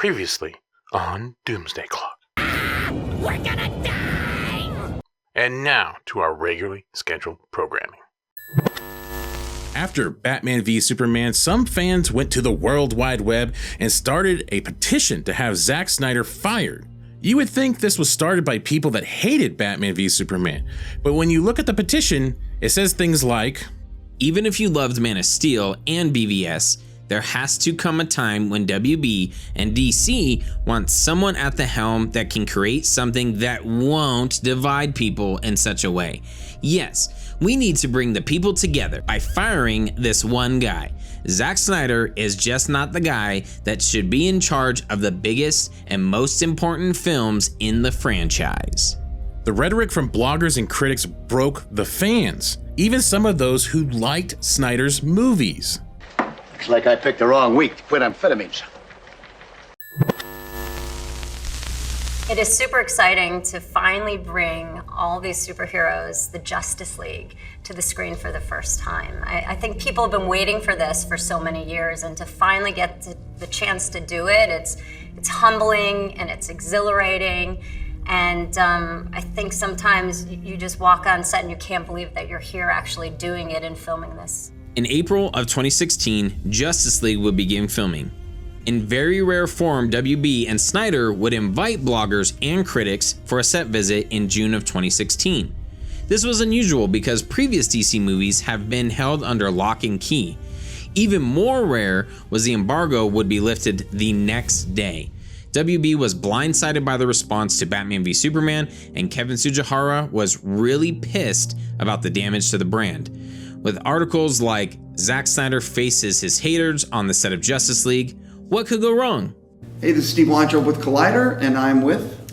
Previously on Doomsday Clock. We're gonna die! And now to our regularly scheduled programming. After Batman v Superman, some fans went to the World Wide Web and started a petition to have Zack Snyder fired. You would think this was started by people that hated Batman v Superman, but when you look at the petition, it says things like, even if you loved Man of Steel and BVS, there has to come a time when WB and DC want someone at the helm that can create something that won't divide people in such a way. Yes, we need to bring the people together by firing this one guy. Zack Snyder is just not the guy that should be in charge of the biggest and most important films in the franchise. The rhetoric from bloggers and critics broke the fans, even some of those who liked Snyder's movies. Looks like I picked the wrong week to quit amphetamines. It is super exciting to finally bring all these superheroes, the Josstice League, to the screen for the first time. I think people have been waiting for this for so many years, and to finally get the chance to do it, it's humbling and it's exhilarating. And I think sometimes you just walk on set and you can't believe that you're here actually doing it and filming this. In April of 2016, Josstice League would begin filming. In very rare form, WB and Snyder would invite bloggers and critics for a set visit in June of 2016. This was unusual because previous DC movies have been held under lock and key. Even more rare was the embargo would be lifted the next day. WB was blindsided by the response to Batman v Superman, and Kevin Tsujihara was really pissed about the damage to the brand. With articles like Zack Snyder faces his haters on the set of Justice League, what could go wrong? Hey, this is Steve Weintraub with Collider, and I'm with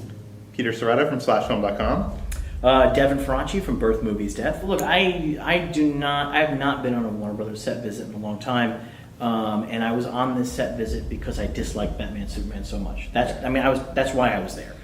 Peter Soretta from SlashFilm.com. Devin Faraci from Birth Movies Death. Look, I have not been on a Warner Brothers set visit in a long time, and I was on this set visit because I disliked Batman Superman so much. That's why I was there.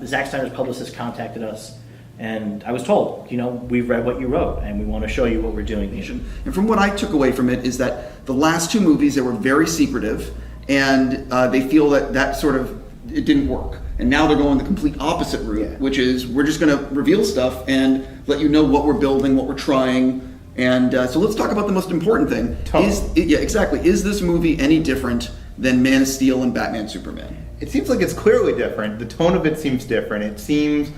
Zack Snyder's publicist contacted us, and I was told, we've read what you wrote, and we want to show you what we're doing here. And from what I took away from it is that the last two movies, they were very secretive, and they feel that sort of, it didn't work. And now they're going the complete opposite route, which is we're just going to reveal stuff and let you know what we're building, what we're trying. And so let's talk about the most important thing. Is this movie any different than Man of Steel and Batman Superman? It seems like it's clearly different. The tone of it seems different. It seems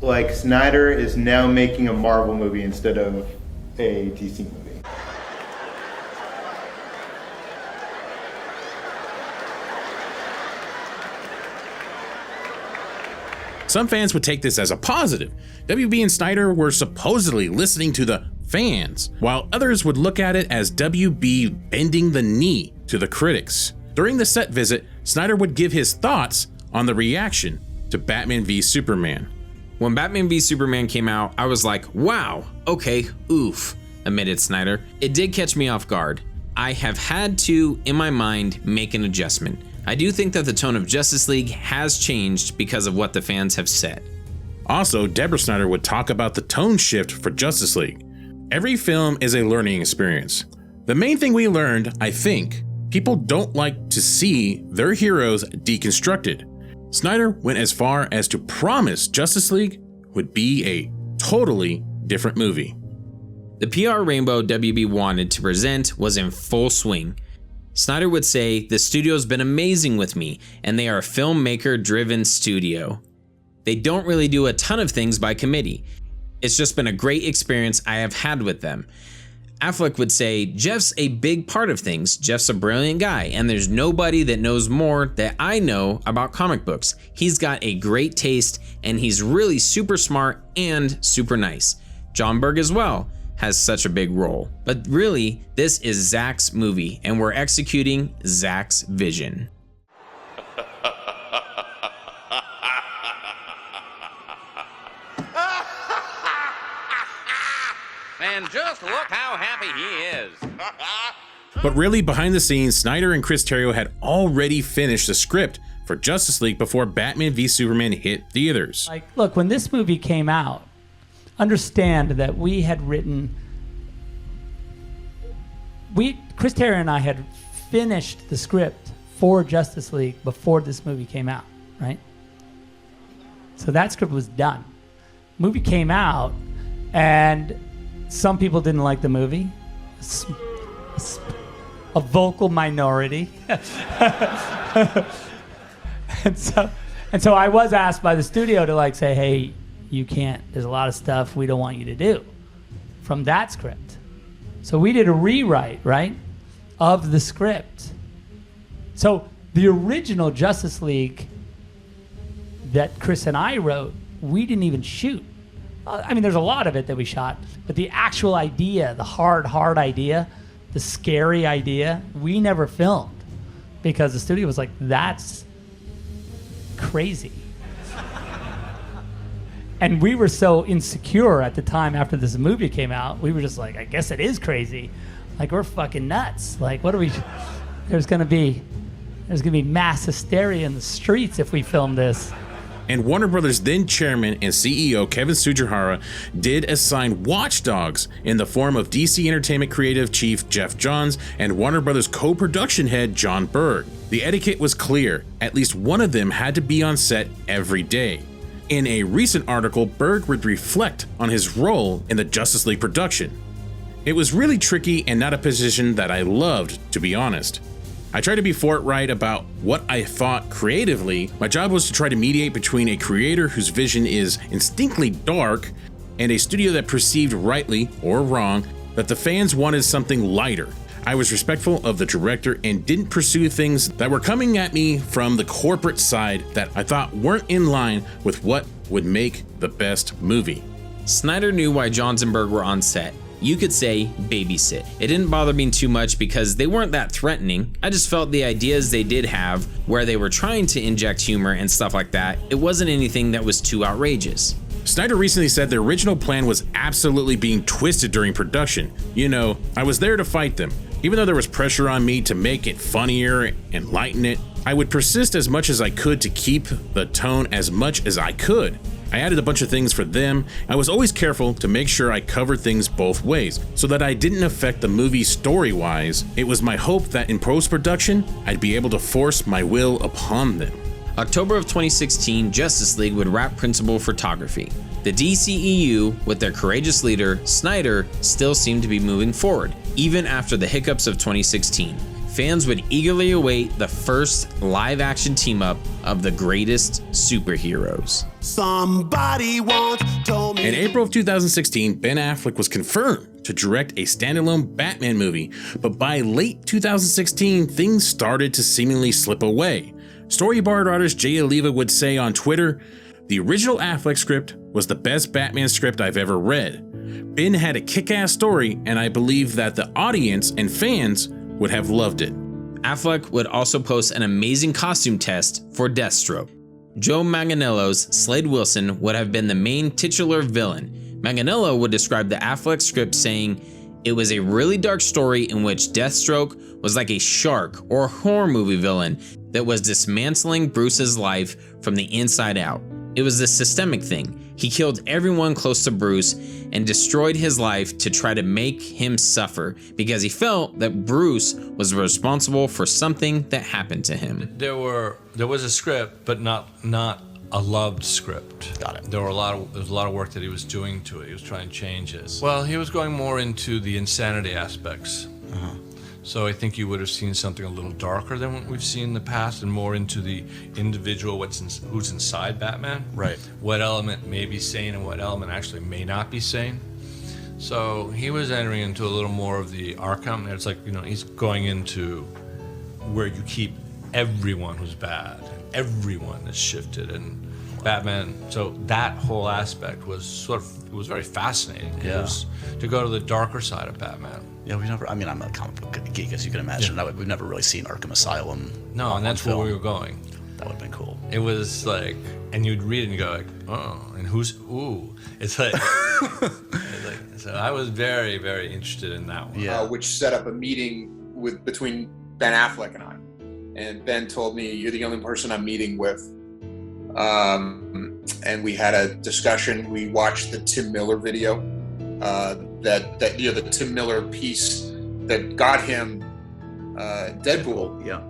like Snyder is now making a Marvel movie instead of a DC movie. Some fans would take this as a positive. WB and Snyder were supposedly listening to the fans, while others would look at it as WB bending the knee to the critics. During the set visit, Snyder would give his thoughts on the reaction to Batman v Superman. When Batman v Superman came out, I was like, wow, okay, oof, admitted Snyder. It did catch me off guard. I have had to, in my mind, make an adjustment. I do think that the tone of Justice League has changed because of what the fans have said. Also, Deborah Snyder would talk about the tone shift for Justice League. Every film is a learning experience. The main thing we learned, I think, people don't like to see their heroes deconstructed. Snyder went as far as to promise Justice League would be a totally different movie. The PR rainbow WB wanted to present was in full swing. Snyder would say, the studio's been amazing with me, and they are a filmmaker-driven studio. They don't really do a ton of things by committee. It's just been a great experience I have had with them. Affleck would say, Jeff's a big part of things. Jeff's a brilliant guy, and there's nobody that knows more that I know about comic books. He's got a great taste, and he's really super smart and super nice. John Berg as well has such a big role. But really, this is Zack's movie, and we're executing Zack's vision. And just look how happy he is. But really, behind the scenes, Snyder and Chris Terrio had already finished the script for Justice League before Batman v Superman hit theaters. Look, when this movie came out, understand that we had written, Chris Terrio and I had finished the script for Justice League before this movie came out, right? So that script was done. Movie came out, and some people didn't like the movie. A vocal minority. and so I was asked by the studio to like say, hey, you can't, there's a lot of stuff we don't want you to do from that script. So we did a rewrite, right, of the script. So the original Justice League that Chris and I wrote, we didn't even shoot. I mean, there's a lot of it that we shot, but the actual idea, the hard idea, the scary idea, we never filmed because the studio was like, that's crazy. And we were so insecure at the time after this movie came out, we were just like, I guess it is crazy. Like, we're fucking nuts. Like, what are we, there's gonna be mass hysteria in the streets if we film this. And Warner Brothers then chairman and CEO Kevin Tsujihara did assign watchdogs in the form of DC Entertainment creative chief Jeff Johns and Warner Brothers co-production head John Berg. The etiquette was clear. At least one of them had to be on set every day. In a recent article, Berg would reflect on his role in the Justice League production. It was really tricky and not a position that I loved, to be honest. I tried to be forthright about what I thought creatively. My job was to try to mediate between a creator whose vision is instinctively dark and a studio that perceived rightly or wrong that the fans wanted something lighter. I was respectful of the director and didn't pursue things that were coming at me from the corporate side that I thought weren't in line with what would make the best movie. Snyder knew why Johns and Berg were on set. You could say babysit. It didn't bother me too much because they weren't that threatening. I just felt the ideas they did have, where they were trying to inject humor and stuff like that, it wasn't anything that was too outrageous. Snyder recently said the original plan was absolutely being twisted during production. You know, I was there to fight them. Even though there was pressure on me to make it funnier and lighten it, I would persist as much as I could to keep the tone as much as I could. I added a bunch of things for them. I was always careful to make sure I covered things both ways so that I didn't affect the movie story-wise. It was my hope that in post-production, I'd be able to force my will upon them. October of 2016, Justice League would wrap principal photography. The DCEU, with their courageous leader, Snyder, still seemed to be moving forward, even after the hiccups of 2016. Fans would eagerly await the first live-action team-up of the greatest superheroes. Somebody once told me. In April of 2016, Ben Affleck was confirmed to direct a standalone Batman movie, but by late 2016, things started to seemingly slip away. Storyboard artist Jay Oliva would say on Twitter, "The original Affleck script was the best Batman script I've ever read. Ben had a kick-ass story, and I believe that the audience and fans would have loved it." Affleck would also post an amazing costume test for Deathstroke. Joe Manganiello's Slade Wilson would have been the main titular villain. Manganiello would describe the Affleck script saying, "It was a really dark story in which Deathstroke was like a shark or horror movie villain that was dismantling Bruce's life from the inside out. It was a systemic thing. He killed everyone close to Bruce and destroyed his life to try to make him suffer because he felt that Bruce was responsible for something that happened to him." There was a script, but not a loved script. Got it. There was a lot of work that he was doing to it. He was trying to change it. Well, he was going more into the insanity aspects. So I think you would have seen something a little darker than what we've seen in the past, and more into the individual, who's inside Batman. Right. What element may be sane and what element actually may not be sane. So he was entering into a little more of the Arkham. It's like, he's going into where you keep everyone who's bad, everyone that's shifted, and Batman. So that whole aspect was it was very fascinating. Yeah. It was to go to the darker side of Batman. Yeah, I'm a comic book geek, as you can imagine. Yeah. We've never really seen Arkham Asylum. No, and that's where we were going. That would have been cool. It was like, and you'd read it and go like, oh, and it's like, so I was very, very interested in that one. Yeah. Which set up a meeting between Ben Affleck and I. And Ben told me, "You're the only person I'm meeting with." And we had a discussion. We watched the Tim Miller video, the Tim Miller piece that got him Deadpool. Yeah.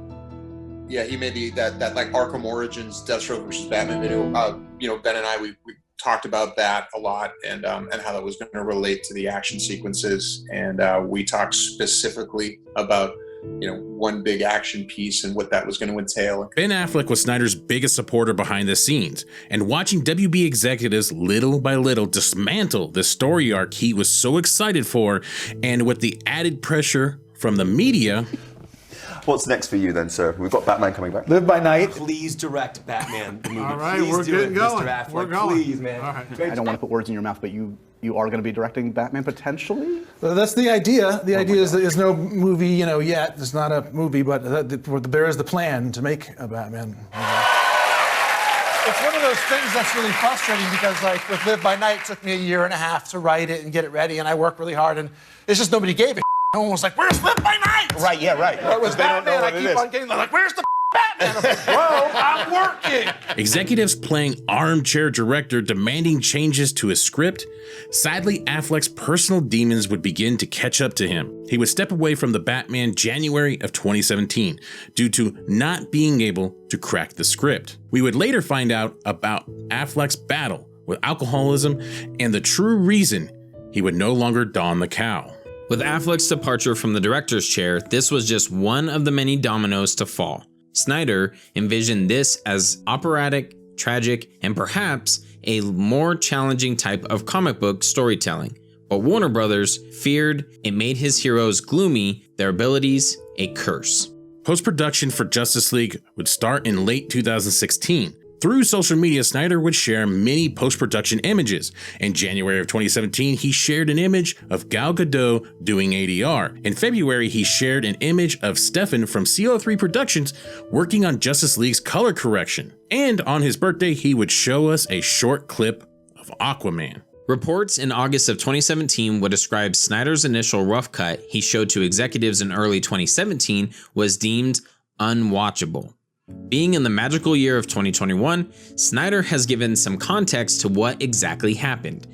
Yeah, he made that like Arkham Origins Deathstroke versus Batman video. Ben and I we talked about that a lot, and how that was going to relate to the action sequences, and we talked specifically about one big action piece and what that was going to entail. Ben Affleck was Snyder's biggest supporter behind the scenes, and watching WB executives little by little dismantle the story arc he was so excited for, and with the added pressure from the media. What's next for you then, sir? We've got Batman coming back. Live by Night. Please direct Batman, the movie. All right, please we're do getting it, going. Mr. Affleck. We're going. Please, man. All right. I don't want to put words in your mouth, but you are going to be directing Batman potentially? Well, that's the idea. The idea is there's no movie, yet. It's not a movie, but there is the plan to make a Batman movie. It's one of those things that's really frustrating because, like, with Live by Night, it took me a year and a half to write it and get it ready, and I worked really hard, and it's just nobody gave a No one was like, where's Live by Night? Right, yeah, right. It was Batman. I keep on getting, they're like, where's the Batman? I'm like, bro, I'm working. Executives playing armchair director demanding changes to his script. Sadly, Affleck's personal demons would begin to catch up to him. He would step away from the Batman January of 2017 due to not being able to crack the script. We would later find out about Affleck's battle with alcoholism and the true reason he would no longer don the cowl. With Affleck's departure from the director's chair, this was just one of the many dominoes to fall. Snyder envisioned this as operatic, tragic, and perhaps a more challenging type of comic book storytelling. But Warner Brothers feared it made his heroes gloomy, their abilities a curse. Post-production for Justice League would start in late 2016. Through social media, Snyder would share many post-production images. In January of 2017, he shared an image of Gal Gadot doing ADR. In February, he shared an image of Stefan from CO3 Productions working on Justice League's color correction. And on his birthday, he would show us a short clip of Aquaman. Reports in August of 2017 would describe Snyder's initial rough cut he showed to executives in early 2017 was deemed unwatchable. Being in the magical year of 2021, Snyder has given some context to what exactly happened.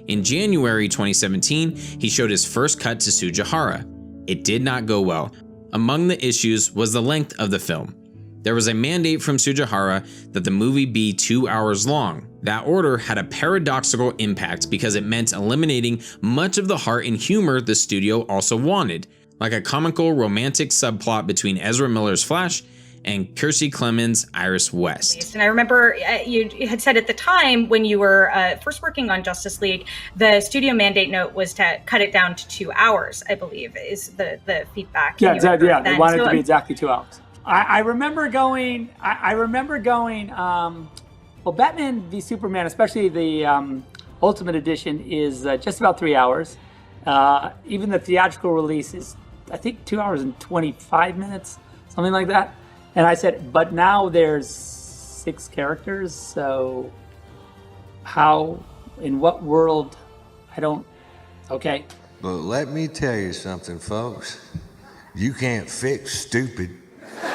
In January 2017, he showed his first cut to Sujihara. It did not go well. Among the issues was the length of the film. There was a mandate from Sujihara that the movie be 2 hours long. That order had a paradoxical impact because it meant eliminating much of the heart and humor the studio also wanted, like a comical romantic subplot between Ezra Miller's Flash and Kiersey Clemens' Iris West. And I remember you had said at the time when you were first working on Justice League, the studio mandate note was to cut it down to 2 hours, I believe, is the feedback. Yeah, exactly. Yeah, they wanted it to be exactly 2 hours. I remember going, well, Batman v Superman, especially the Ultimate Edition, is just about 3 hours. Even the theatrical release is, I think, 2 hours and 25 minutes, something like that. And I said, but now there's 6 characters, so how, in what world, okay. But let me tell you something, folks. You can't fix stupid.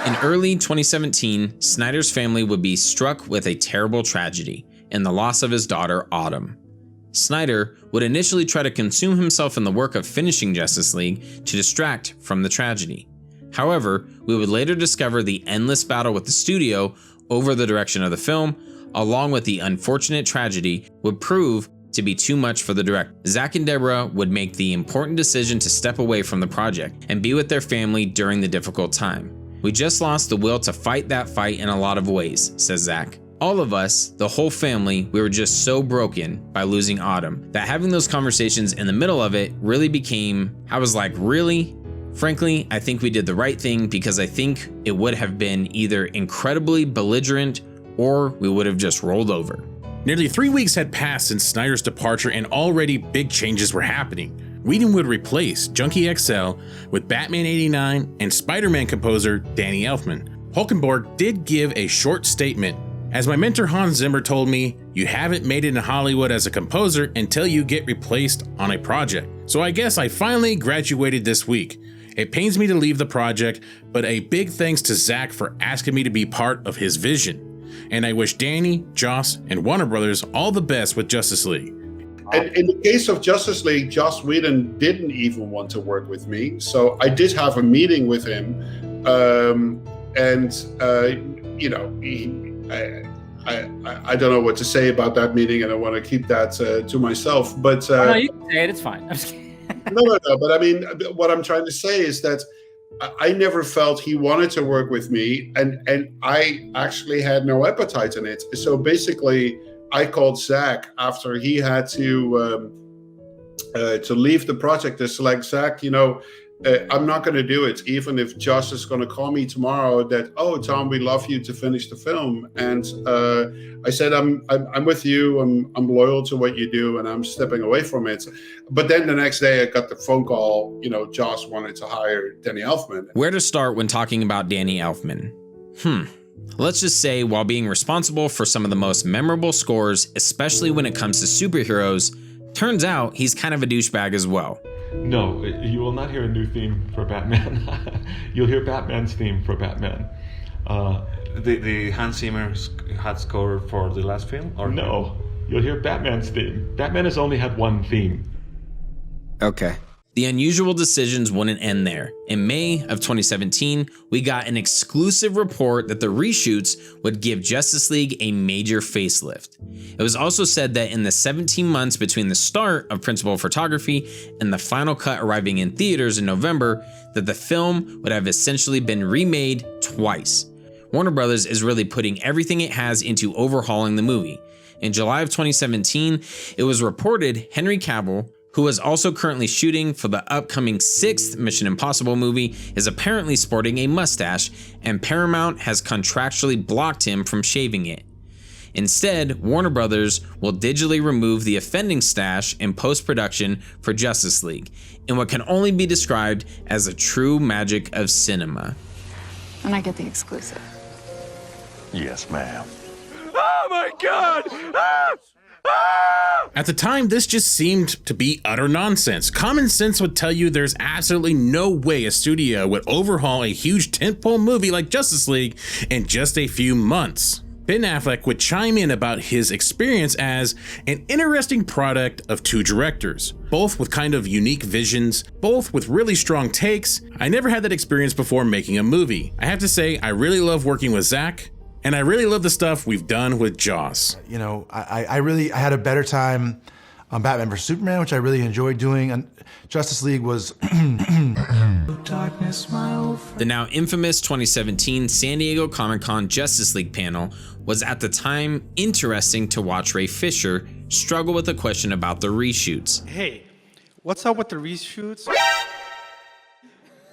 In early 2017, Snyder's family would be struck with a terrible tragedy in the loss of his daughter, Autumn. Snyder would initially try to consume himself in the work of finishing Justice League to distract from the tragedy. However, we would later discover the endless battle with the studio over the direction of the film, along with the unfortunate tragedy, would prove to be too much for the director. Zack and Deborah would make the important decision to step away from the project and be with their family during the difficult time. We just lost the will to fight that fight in a lot of ways, says Zack. All of us, the whole family, we were just so broken by losing Autumn that having those conversations in the middle of it really became, I was like, really? Frankly, I think we did the right thing because I think it would have been either incredibly belligerent or we would have just rolled over. Nearly 3 weeks had passed since Snyder's departure and already big changes were happening. Whedon would replace Junkie XL with Batman 89 and Spider-Man composer Danny Elfman. Hulkenborg did give a short statement. As my mentor Hans Zimmer told me, you haven't made it in Hollywood as a composer until you get replaced on a project. So I guess I finally graduated this week. It pains me to leave the project, but a big thanks to Zack for asking me to be part of his vision. And I wish Danny, Joss, and Warner Brothers all the best with Justice League. And in the case of Justice League, Joss Whedon didn't even want to work with me. So I did have a meeting with him you know, I don't know what to say about that meeting, and I want to keep that to myself. But no, you can say it. It's fine. I'm just kidding. No. But I mean, what I'm trying to say is that I never felt he wanted to work with me, and I actually had no appetite in it. So basically, I called Zack after he had to leave the project. It's like, Zack, you know, I'm not going to do it, even if Josh is going to call me tomorrow that, oh, Tom, we love you to finish the film. And I said, I'm with you. I'm loyal to what you do, and I'm stepping away from it. But then the next day I got the phone call, you know, Josh wanted to hire Danny Elfman. Where to start when talking about Danny Elfman? Let's just say, while being responsible for some of the most memorable scores, especially when it comes to superheroes, turns out he's kind of a douchebag as well. No, you will not hear a new theme for Batman. You'll hear Batman's theme for Batman. The Hans Zimmer had score for the last film? Or no, you'll hear Batman's theme. Batman has only had one theme. Okay. The unusual decisions wouldn't end there. In May of 2017, we got an exclusive report that the reshoots would give Justice League a major facelift. It was also said that in the 17 months between the start of principal photography and the final cut arriving in theaters in November, that the film would have essentially been remade twice. Warner Brothers is really putting everything it has into overhauling the movie. In July of 2017, it was reported Henry Cavill, who is also currently shooting for the upcoming 6th Mission Impossible movie, is apparently sporting a mustache, and Paramount has contractually blocked him from shaving it. Instead, Warner Brothers will digitally remove the offending stash in post-production for Justice League, in what can only be described as a true magic of cinema. And I get the exclusive. Yes, ma'am. Oh my God! At the time, this just seemed to be utter nonsense. Common sense would tell you there's absolutely no way a studio would overhaul a huge tentpole movie like Justice League in just a few months. Ben Affleck would chime in about his experience as an interesting product of two directors, both with kind of unique visions, both with really strong takes. I never had that experience before making a movie. I have to say, I really love working with Zack, and I really love the stuff we've done with Joss. You know, I had a better time on Batman vs. Superman, which I really enjoyed doing. And Justice League was... The now infamous 2017 San Diego Comic-Con Justice League panel was at the time interesting to watch Ray Fisher struggle with a question about the reshoots. Hey, what's up with the reshoots?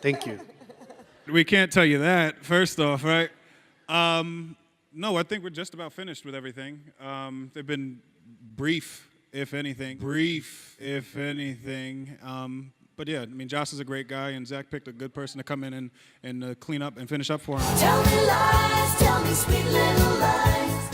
Thank you. We can't tell you that, first off, right? No, I think we're just about finished with everything. They've been brief, if anything. But yeah, I mean, Joss is a great guy, and Zack picked a good person to come in and clean up and finish up for him. Tell me lies, tell me sweet little lies.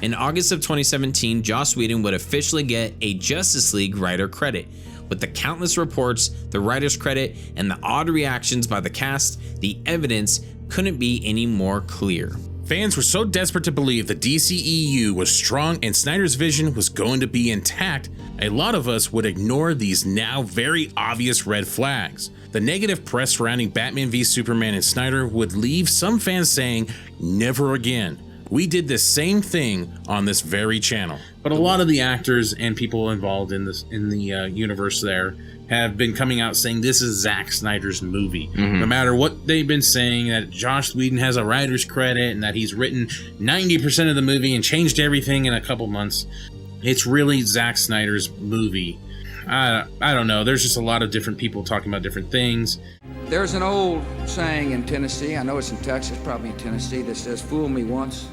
In August of 2017, Joss Whedon would officially get a Justice League writer credit. With the countless reports, the writer's credit, and the odd reactions by the cast, the evidence couldn't be any more clear. Fans were so desperate to believe the DCEU was strong and Snyder's vision was going to be intact, a lot of us would ignore these now very obvious red flags. The negative press surrounding Batman v Superman and Snyder would leave some fans saying, never again. We did the same thing on this very channel. But a lot of the actors and people involved in the universe there have been coming out saying this is Zack Snyder's movie. No matter what they've been saying, that Joss Whedon has a writer's credit and that he's written 90% of the movie and changed everything in a couple months, it's really Zack Snyder's movie. I don't know. There's just a lot of different people talking about different things. There's an old saying in Tennessee, I know it's in Texas, probably in Tennessee, that says, fool me once,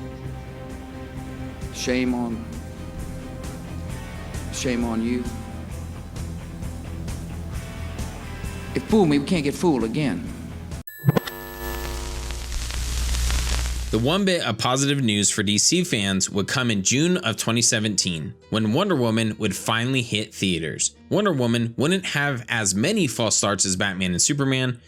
shame on you. If fool me, we can't get fooled again. The one bit of positive news for DC fans would come in June of 2017, when Wonder Woman would finally hit theaters. Wonder Woman wouldn't have as many false starts as Batman and Superman.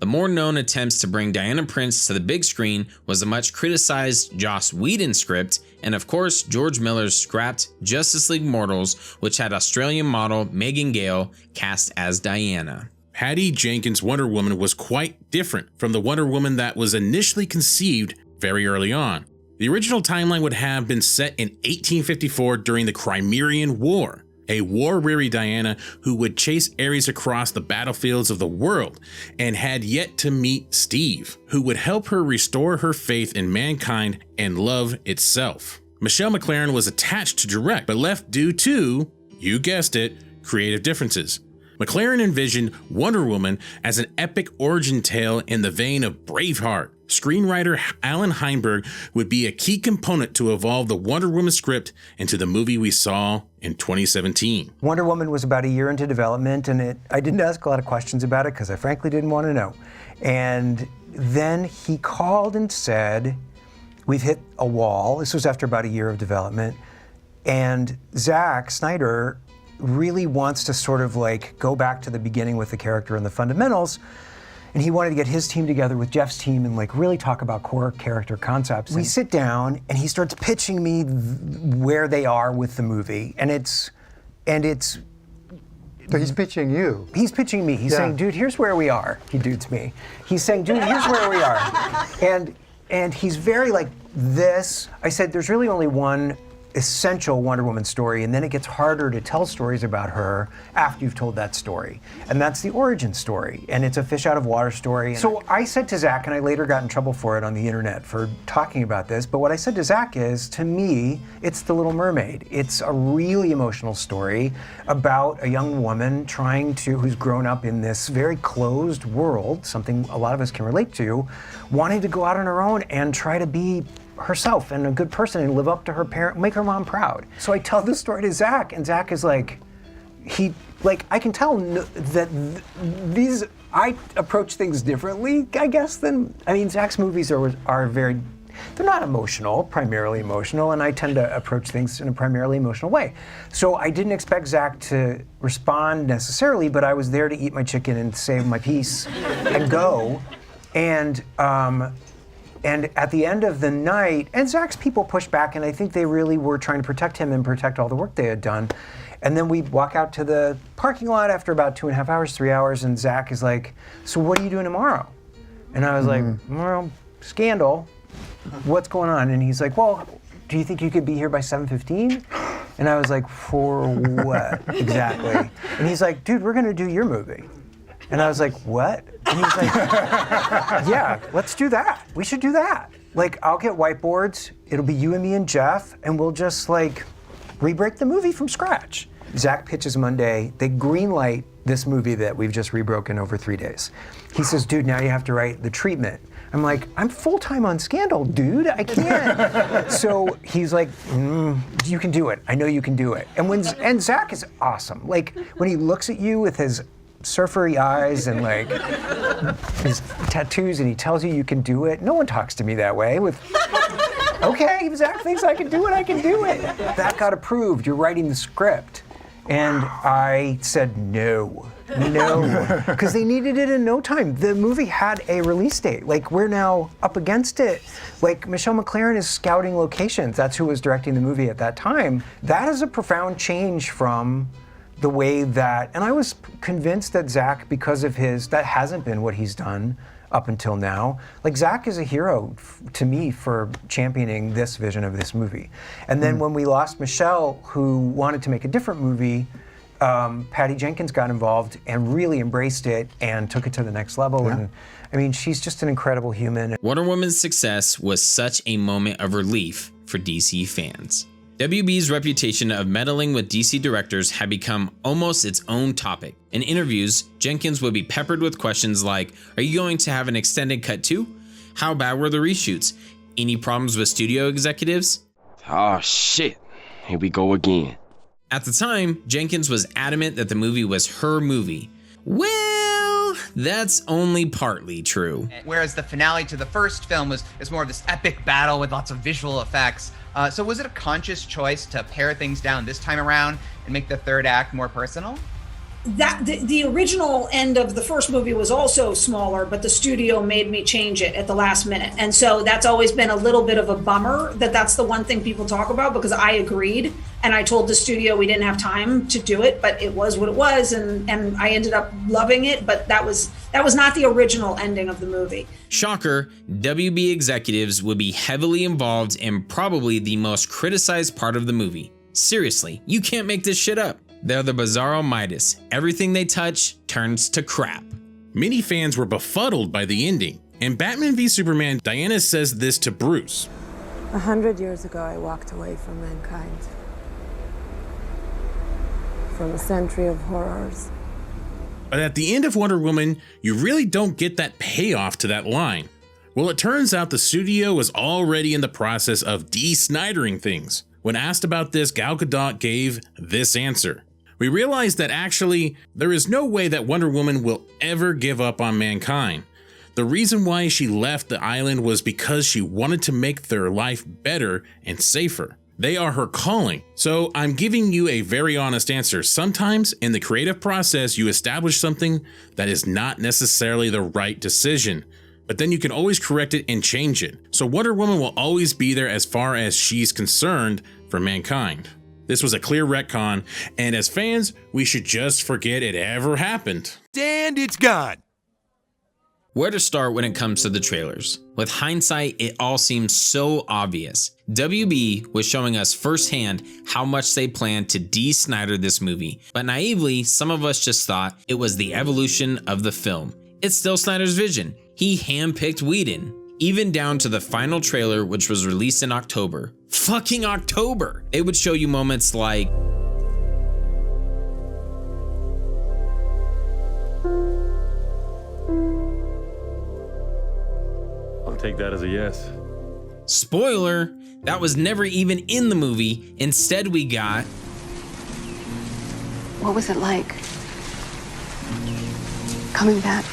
The more known attempts to bring Diana Prince to the big screen was the much criticized Joss Whedon script, and of course George Miller's scrapped Justice League Mortals, which had Australian model Megan Gale cast as Diana. Patty Jenkins' Wonder Woman was quite different from the Wonder Woman that was initially conceived very early on. The original timeline would have been set in 1854 during the Crimean War. A war-weary Diana who would chase Ares across the battlefields of the world and had yet to meet Steve, who would help her restore her faith in mankind and love itself. Michelle MacLaren was attached to direct, but left due to, you guessed it, creative differences. MacLaren envisioned Wonder Woman as an epic origin tale in the vein of Braveheart. Screenwriter Allan Heinberg would be a key component to evolve the Wonder Woman script into the movie we saw in 2017. Wonder Woman was about a year into development, and I didn't ask a lot of questions about it because I frankly didn't want to know. And then he called and said, we've hit a wall. This was after about a year of development. And Zack Snyder really wants to sort of like go back to the beginning with the character and the fundamentals. And he wanted to get his team together with Jeff's team and like really talk about core character concepts. We sit down and he starts pitching me where they are with the movie. And it's. So he's pitching you. He's pitching me. He's saying, dude, here's where we are. He dudes me. He's saying, dude, here's where we are. And he's very like this. I said, there's really only one essential Wonder Woman story, and then it gets harder to tell stories about her after you've told that story. And that's the origin story, and it's a fish out of water story. So I said to Zack, and I later got in trouble for it on the internet for talking about this, but what I said to Zack is, to me, it's The Little Mermaid. It's a really emotional story about a young woman who's grown up in this very closed world, something a lot of us can relate to, wanting to go out on her own and try to be herself and a good person and live up to her parent, make her mom proud. So I tell this story to Zack, and Zack is like, I can tell that I approach things differently, I guess, Zack's movies are very, they're not emotional, primarily emotional, and I tend to approach things in a primarily emotional way. So I didn't expect Zack to respond necessarily, but I was there to eat my chicken and save my piece and go. And at the end of the night, and Zack's people pushed back, and I think they really were trying to protect him and protect all the work they had done. And then we walk out to the parking lot after about 2.5 hours, 3 hours, and Zack is like, so what are you doing tomorrow? And I was like, well, Scandal, what's going on? And he's like, well, do you think you could be here by 7:15? And I was like, for what exactly? And he's like, dude, we're gonna do your movie. And I was like, what? And he's like, yeah, let's do that. We should do that. Like, I'll get whiteboards, it'll be you and me and Jeff, and we'll just like re-break the movie from scratch. Zack pitches Monday, they greenlight this movie that we've just rebroken over 3 days. He says, dude, now you have to write the treatment. I'm like, I'm full-time on Scandal, dude, I can't. So he's like, you can do it, I know you can do it. And Zack is awesome. Like, when he looks at you with his surfery eyes and like his tattoos, and he tells you can do it. No one talks to me that way. Okay, if Zack thinks I can do it, I can do it. That got approved. You're writing the script. And I said no, because they needed it in no time. The movie had a release date. Like, we're now up against it. Like, Michelle MacLaren is scouting locations. That's who was directing the movie at that time. That is a profound change from the way that, and I was convinced that Zack, because of that hasn't been what he's done up until now. Like, Zack is a hero to me for championing this vision of this movie. And then when we lost Michelle, who wanted to make a different movie, Patty Jenkins got involved and really embraced it and took it to the next level. Yeah. And I mean, she's just an incredible human. Wonder Woman's success was such a moment of relief for DC fans. WB's reputation of meddling with DC directors had become almost its own topic. In interviews, Jenkins would be peppered with questions like, are you going to have an extended cut too? How bad were the reshoots? Any problems with studio executives? Oh shit, here we go again. At the time, Jenkins was adamant that the movie was her movie. Well, that's only partly true. Whereas the finale to the first film is more of this epic battle with lots of visual effects. So was it a conscious choice to pare things down this time around and make the third act more personal? that the original end of the first movie was also smaller, but the studio made me change it at the last minute. And so that's always been a little bit of a bummer that's the one thing people talk about, because I agreed and I told the studio we didn't have time to do it, but it was what it was. And I ended up loving it, but that was not the original ending of the movie. Shocker, WB executives would be heavily involved in probably the most criticized part of the movie. Seriously, you can't make this shit up. They're the Bizarro Midas. Everything they touch turns to crap. Many fans were befuddled by the ending. In Batman v Superman, Diana says this to Bruce. 100 years ago, I walked away from mankind. From a century of horrors. But at the end of Wonder Woman, you really don't get that payoff to that line. Well, it turns out the studio was already in the process of de-Snydering things. When asked about this, Gal Gadot gave this answer. We realized that actually, there is no way that Wonder Woman will ever give up on mankind. The reason why she left the island was because she wanted to make their life better and safer. They are her calling. So I'm giving you a very honest answer. Sometimes in the creative process, you establish something that is not necessarily the right decision, but then you can always correct it and change it. So Wonder Woman will always be there as far as she's concerned for mankind. This was a clear retcon, and as fans, we should just forget it ever happened. And it's gone. Where to start when it comes to the trailers? With hindsight, it all seems so obvious. WB was showing us firsthand how much they planned to de-Snyder this movie, but naively, some of us just thought it was the evolution of the film. It's still Snyder's vision. He handpicked Whedon, even down to the final trailer, which was released in October. Fucking October! It would show you moments like, I'll take that as a yes. spoiler, that was never even in the movie. Instead, we got, What was it like? Coming back.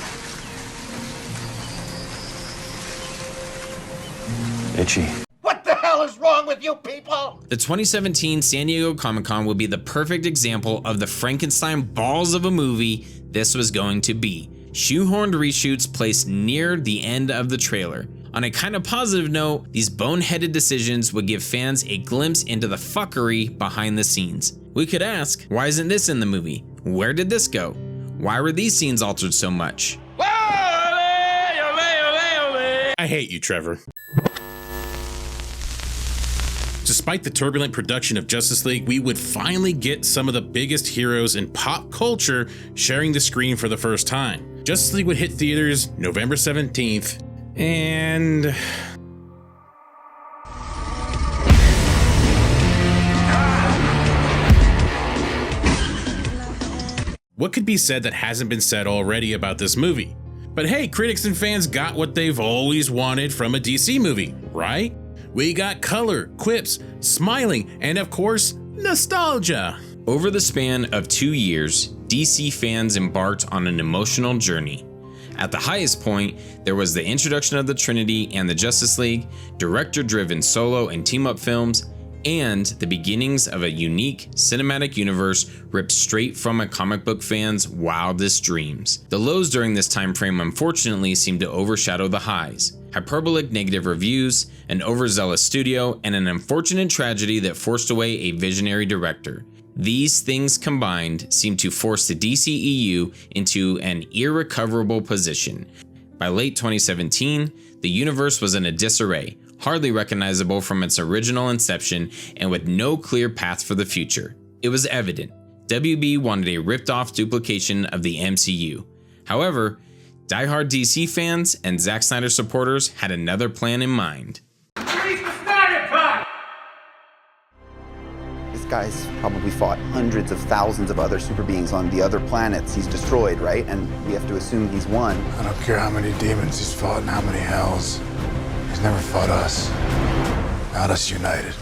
Itchy. What the hell is wrong with you people? the 2017 San Diego Comic-Con would be the perfect example of the Frankenstein balls of a movie this was going to be. Shoehorned reshoots placed near the end of the trailer. On a kind of positive note, these boneheaded decisions would give fans a glimpse into the fuckery behind the scenes. We could ask, why isn't this in the movie? Where did this go? Why were these scenes altered so much? I hate you, Trevor. Despite the turbulent production of Justice League, we would finally get some of the biggest heroes in pop culture sharing the screen for the first time. Justice League would hit theaters November 17th, and what could be said that hasn't been said already about this movie? But hey, critics and fans got what they've always wanted from a DC movie, right? We got color, quips, smiling, and of course, nostalgia. Over the span of 2 years, DC fans embarked on an emotional journey. At the highest point, there was the introduction of the Trinity and the Justice League, director-driven solo and team-up films, and the beginnings of a unique cinematic universe ripped straight from a comic book fan's wildest dreams. The lows during this time frame unfortunately seemed to overshadow the highs. Hyperbolic negative reviews, an overzealous studio, and an unfortunate tragedy that forced away a visionary director. These things combined seemed to force the DCEU into an irrecoverable position. By late 2017, the universe was in a disarray, hardly recognizable from its original inception, and with no clear path for the future. It was evident, WB wanted a ripped-off duplication of the MCU. However, diehard DC fans and Zack Snyder supporters had another plan in mind. This guy's probably fought hundreds of thousands of other super beings on the other planets he's destroyed, right? And we have to assume he's won. I don't care how many demons he's fought and how many hells. He's never fought us. Not us united.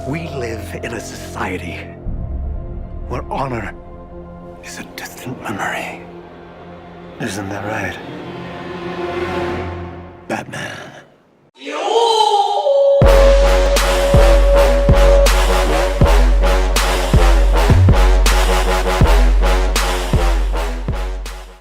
We live in a society where honor is a distant memory. Isn't that right? Batman.